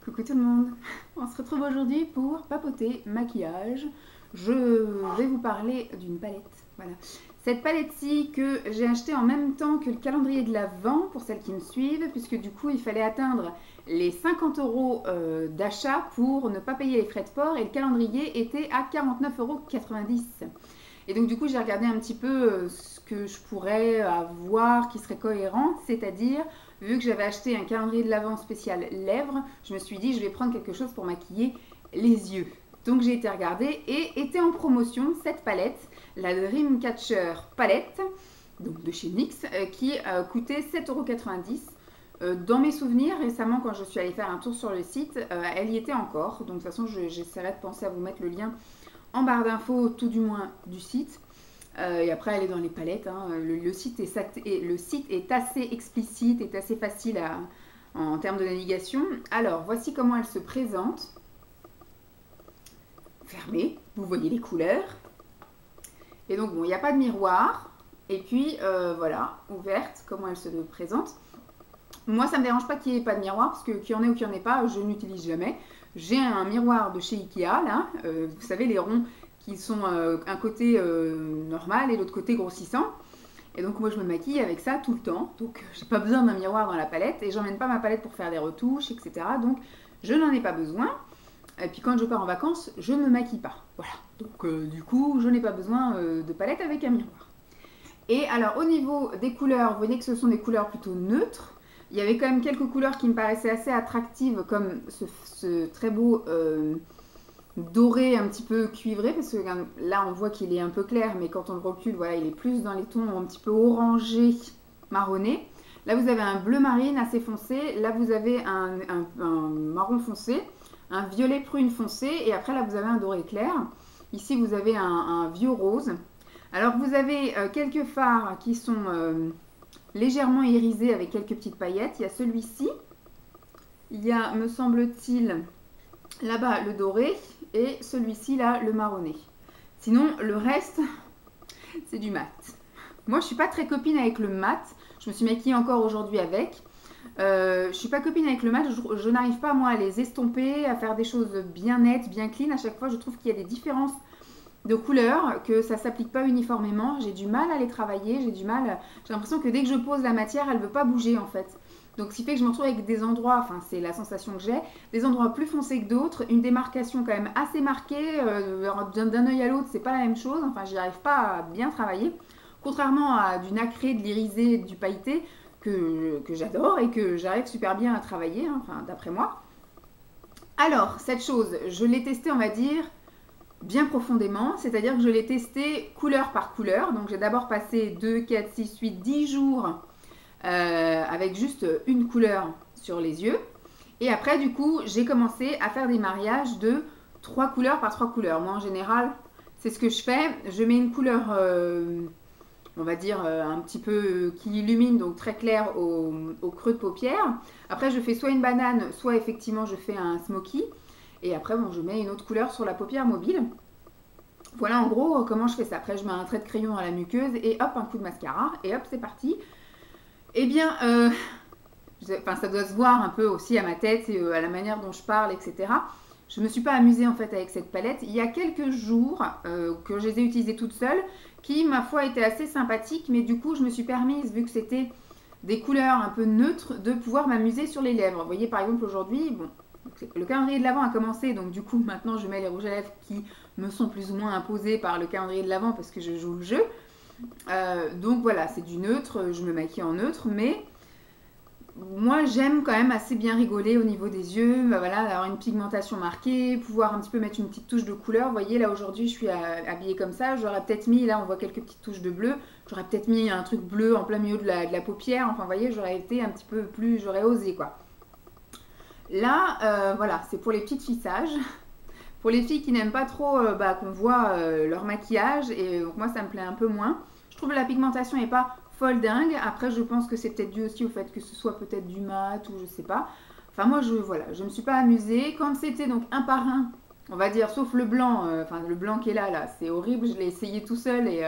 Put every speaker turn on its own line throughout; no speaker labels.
Coucou tout le monde, on se retrouve aujourd'hui pour papoter maquillage. Je vais vous parler d'une palette. Voilà. Cette palette-ci que j'ai achetée en même temps que le calendrier de l'Avent pour celles qui me suivent, puisque du coup il fallait atteindre les 50 euros d'achat pour ne pas payer les frais de port et le calendrier était à 49,90 €. Et donc du coup j'ai regardé un petit peu ce que je pourrais avoir qui serait cohérent, c'est-à-dire vu que j'avais acheté un calendrier de l'Avent spécial lèvres, je me suis dit je vais prendre quelque chose pour maquiller les yeux. Donc j'ai été regarder et était en promotion cette palette, la Dreamcatcher palette, donc de chez NYX, qui coûtait 7,90 €. Dans mes souvenirs, récemment quand je suis allée faire un tour sur le site, elle y était encore. Donc de toute façon j'essaierai de penser à vous mettre le lien en barre d'infos, tout du moins du site. Et après, elle est dans les palettes. Hein. Le site est assez explicite, est assez facile en termes de navigation. Alors, voici comment elle se présente. Fermée, vous voyez les couleurs. Et donc, bon, il n'y a pas de miroir. Et puis, voilà, ouverte, comment elle se présente. Moi, ça ne me dérange pas qu'il n'y ait pas de miroir, parce que qu'il y en ait ou qu'il n'y en ait pas, je n'utilise jamais. J'ai un miroir de chez Ikea, là. Vous savez, les ronds qui sont un côté normal et l'autre côté grossissant. Et donc moi je me maquille avec ça tout le temps, donc j'ai pas besoin d'un miroir dans la palette et j'emmène pas ma palette pour faire des retouches, etc. Donc je n'en ai pas besoin. Et puis quand je pars en vacances, je ne me maquille pas. Voilà, donc du coup je n'ai pas besoin de palette avec un miroir. Et alors au niveau des couleurs, vous voyez que ce sont des couleurs plutôt neutres. Il y avait quand même quelques couleurs qui me paraissaient assez attractives, comme ce très beau doré un petit peu cuivré, parce que là on voit qu'il est un peu clair, mais quand on le recule, voilà, il est plus dans les tons un petit peu orangé, marronné. Là vous avez un bleu marine assez foncé, là vous avez un marron foncé, un violet prune foncé, et après là vous avez un doré clair. Ici vous avez un vieux rose. Alors vous avez quelques fards qui sont légèrement irisés avec quelques petites paillettes. Il y a celui-ci, il y a, me semble-t-il, là-bas le doré et celui-ci là le marronné. Sinon le reste c'est du mat. Moi je suis pas très copine avec le mat. Je me suis maquillée encore aujourd'hui avec. Je suis pas copine avec le mat. Je n'arrive pas moi à les estomper, à faire des choses bien nettes, bien clean. À chaque fois je trouve qu'il y a des différences de couleurs, que ça s'applique pas uniformément. J'ai du mal à les travailler. J'ai l'impression que dès que je pose la matière elle veut pas bouger en fait. Donc, ce qui fait que je me retrouve avec des endroits, enfin, c'est la sensation que j'ai, des endroits plus foncés que d'autres, une démarcation quand même assez marquée, d'un œil à l'autre, c'est pas la même chose, enfin, j'y arrive pas à bien travailler. Contrairement à du nacré, de l'irisé, du pailleté, que j'adore et que j'arrive super bien à travailler, hein, enfin, d'après moi. Alors, cette chose, je l'ai testée, on va dire, bien profondément, c'est-à-dire que je l'ai testée couleur par couleur. Donc, j'ai d'abord passé 2, 4, 6, 8, 10 jours avec juste une couleur sur les yeux. Et après, du coup, j'ai commencé à faire des mariages de 3 couleurs par 3 couleurs. Moi, en général, c'est ce que je fais. Je mets une couleur, on va dire, un petit peu qui illumine, donc très clair au creux de paupière. Après, je fais soit une banane, soit effectivement, je fais un smoky. Et après, bon, je mets une autre couleur sur la paupière mobile. Voilà en gros comment je fais ça. Après, je mets un trait de crayon à la muqueuse et hop, un coup de mascara. Et hop, c'est parti. Eh bien, ça doit se voir un peu aussi à ma tête et à la manière dont je parle, etc. Je ne me suis pas amusée en fait avec cette palette. Il y a quelques jours que je les ai utilisées toutes seules, qui ma foi étaient assez sympathiques, mais du coup je me suis permise, vu que c'était des couleurs un peu neutres, de pouvoir m'amuser sur les lèvres. Vous voyez par exemple aujourd'hui, bon, le calendrier de l'Avent a commencé, donc du coup maintenant je mets les rouges à lèvres qui me sont plus ou moins imposés par le calendrier de l'Avent parce que je joue le jeu. Donc voilà, c'est du neutre, je me maquille en neutre, mais moi j'aime quand même assez bien rigoler au niveau des yeux, voilà, avoir une pigmentation marquée, pouvoir un petit peu mettre une petite touche de couleur. Vous voyez là aujourd'hui je suis habillée comme ça, j'aurais peut-être mis, là on voit quelques petites touches de bleu, j'aurais peut-être mis un truc bleu en plein milieu de la paupière, enfin vous voyez, j'aurais été un petit peu plus, j'aurais osé quoi. Là, voilà, c'est pour les petites fissages. Pour les filles qui n'aiment pas trop qu'on voit leur maquillage, et donc moi ça me plaît un peu moins. Je trouve que la pigmentation n'est pas folle dingue. Après je pense que c'est peut-être dû aussi au fait que ce soit peut-être du mat ou je sais pas. Enfin moi je me suis pas amusée. Quand c'était donc un par un, on va dire, sauf le blanc, enfin le blanc qui est là, c'est horrible, je l'ai essayé tout seul et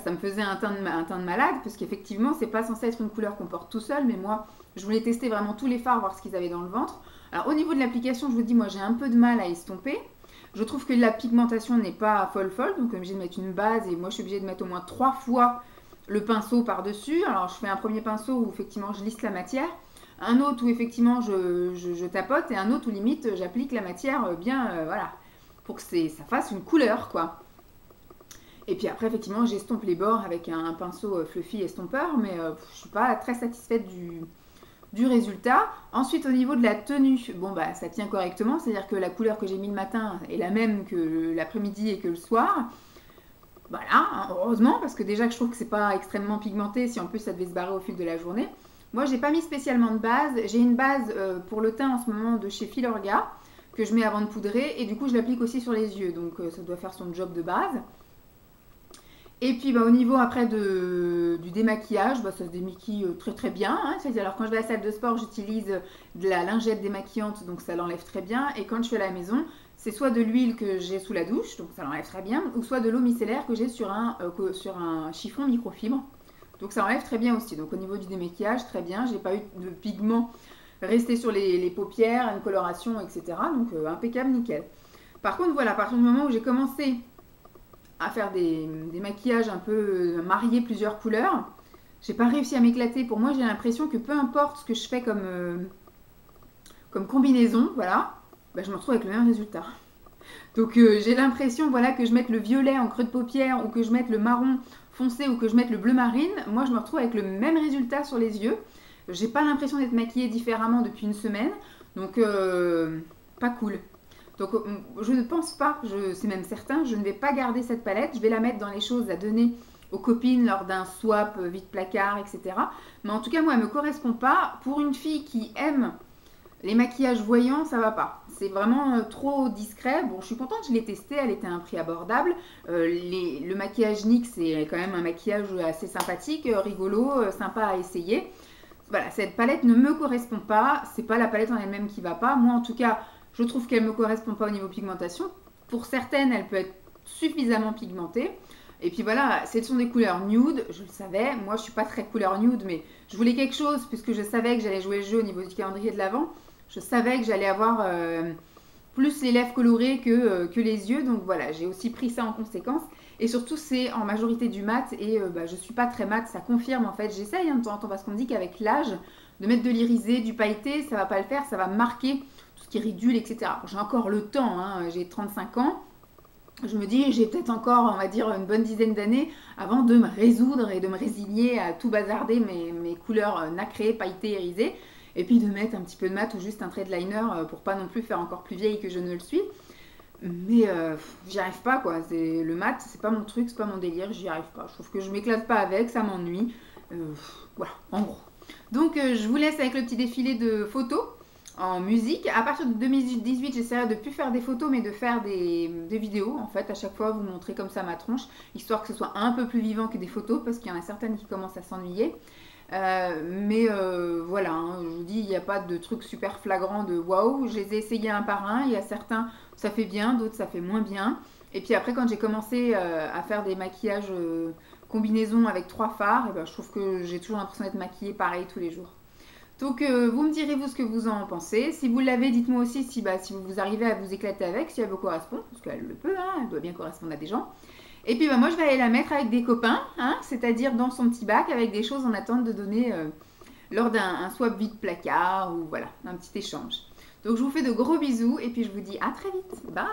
ça me faisait un teint de malade, parce qu'effectivement c'est pas censé être une couleur qu'on porte tout seul, mais moi Je voulais tester vraiment tous les fards, voir ce qu'ils avaient dans le ventre. Alors au niveau de l'application, je vous dis, moi j'ai un peu de mal à estomper. Je trouve que la pigmentation n'est pas folle, donc on est obligé de mettre une base et moi je suis obligée de mettre au moins 3 fois le pinceau par-dessus. Alors je fais un premier pinceau où effectivement je lisse la matière, un autre où effectivement je tapote et un autre où limite j'applique la matière bien, voilà, pour que ça fasse une couleur quoi. Et puis après effectivement j'estompe les bords avec un pinceau fluffy estompeur, mais je suis pas très satisfaite du résultat. Ensuite au niveau de la tenue, bon bah ça tient correctement, c'est-à-dire que la couleur que j'ai mis le matin est la même que l'après-midi et que le soir. Voilà, hein, heureusement, parce que déjà que je trouve que c'est pas extrêmement pigmenté, si en plus ça devait se barrer au fil de la journée. Moi j'ai pas mis spécialement de base, j'ai une base pour le teint en ce moment de chez Filorga, que je mets avant de poudrer, et du coup je l'applique aussi sur les yeux, donc ça doit faire son job de base. Et puis bah, au niveau après du démaquillage, bah, ça se démaquille très très bien. Hein. Alors quand je vais à la salle de sport, j'utilise de la lingette démaquillante, donc ça l'enlève très bien. Et quand je suis à la maison, c'est soit de l'huile que j'ai sous la douche, donc ça l'enlève très bien, ou soit de l'eau micellaire que j'ai sur un chiffon microfibre. Donc ça enlève très bien aussi. Donc au niveau du démaquillage, très bien. J'ai pas eu de pigment resté sur les paupières, une coloration, etc. Donc impeccable, nickel. Par contre, voilà, à partir du moment où j'ai commencé à faire des maquillages un peu mariés plusieurs couleurs, j'ai pas réussi à m'éclater. Pour moi, j'ai l'impression que peu importe ce que je fais comme combinaison, voilà, bah, je me retrouve avec le même résultat. Donc j'ai l'impression voilà, que je mette le violet en creux de paupière ou que je mette le marron foncé ou que je mette le bleu marine, moi je me retrouve avec le même résultat sur les yeux. J'ai pas l'impression d'être maquillée différemment depuis une semaine, donc pas cool. Donc je ne pense pas, c'est même certain, je ne vais pas garder cette palette, je vais la mettre dans les choses à donner aux copines lors d'un swap vide placard, etc. Mais en tout cas, moi, elle ne me correspond pas. Pour une fille qui aime les maquillages voyants, ça va pas. C'est vraiment trop discret. Bon, je suis contente, je l'ai testé, elle était à un prix abordable. Le maquillage NYX, c'est quand même un maquillage assez sympathique, rigolo, sympa à essayer. Voilà, cette palette ne me correspond pas. C'est pas la palette en elle-même qui va pas. Moi, en tout cas, je trouve qu'elle ne me correspond pas au niveau pigmentation. Pour certaines, elle peut être suffisamment pigmentée. Et puis voilà, ce sont des couleurs nude, je le savais. Moi, je suis pas très couleur nude, mais je voulais quelque chose puisque je savais que j'allais jouer le jeu au niveau du calendrier de l'Avent. Je savais que j'allais avoir plus les lèvres colorées que les yeux. Donc voilà, j'ai aussi pris ça en conséquence. Et surtout, c'est en majorité du mat. Et je ne suis pas très mat, ça confirme en fait. J'essaye de temps en temps parce qu'on me dit qu'avec l'âge, de mettre de l'irisé, du pailleté, ça va pas le faire, ça va marquer tout ce qui est ridule, etc. J'ai encore le temps, hein, j'ai 35 ans. Je me dis, j'ai peut-être encore, on va dire, une bonne dizaine d'années avant de me résoudre et de me résigner à tout bazarder mes couleurs nacrées, pailletées, irisées. Et puis de mettre un petit peu de mat ou juste un trait de liner pour pas non plus faire encore plus vieille que je ne le suis. Mais j'y arrive pas quoi. Le mat, c'est pas mon truc, c'est pas mon délire, j'y arrive pas. Je trouve que je m'éclate pas avec, ça m'ennuie. Voilà, en gros. Donc je vous laisse avec le petit défilé de photos en musique. À partir de 2018, j'essaierai de plus faire des photos, mais de faire des vidéos. En fait, à chaque fois, vous montrer comme ça ma tronche, histoire que ce soit un peu plus vivant que des photos, parce qu'il y en a certaines qui commencent à s'ennuyer. Voilà, hein, je vous dis, il n'y a pas de truc super flagrant de waouh. Je les ai essayés un par un. Il y a certains, ça fait bien, d'autres, ça fait moins bien. Et puis après, quand j'ai commencé à faire des maquillages combinaisons avec 3 fards, et ben, je trouve que j'ai toujours l'impression d'être maquillée pareil tous les jours. Donc vous me direz vous ce que vous en pensez. Si vous l'avez, dites-moi aussi si vous arrivez à vous éclater avec, si elle vous correspond, parce qu'elle le peut, hein, elle doit bien correspondre à des gens. Et puis moi je vais aller la mettre avec des copains, hein, c'est-à-dire dans son petit bac avec des choses en attente de donner lors d'un swap vide placard ou voilà, un petit échange. Donc je vous fais de gros bisous et puis je vous dis à très vite. Bye!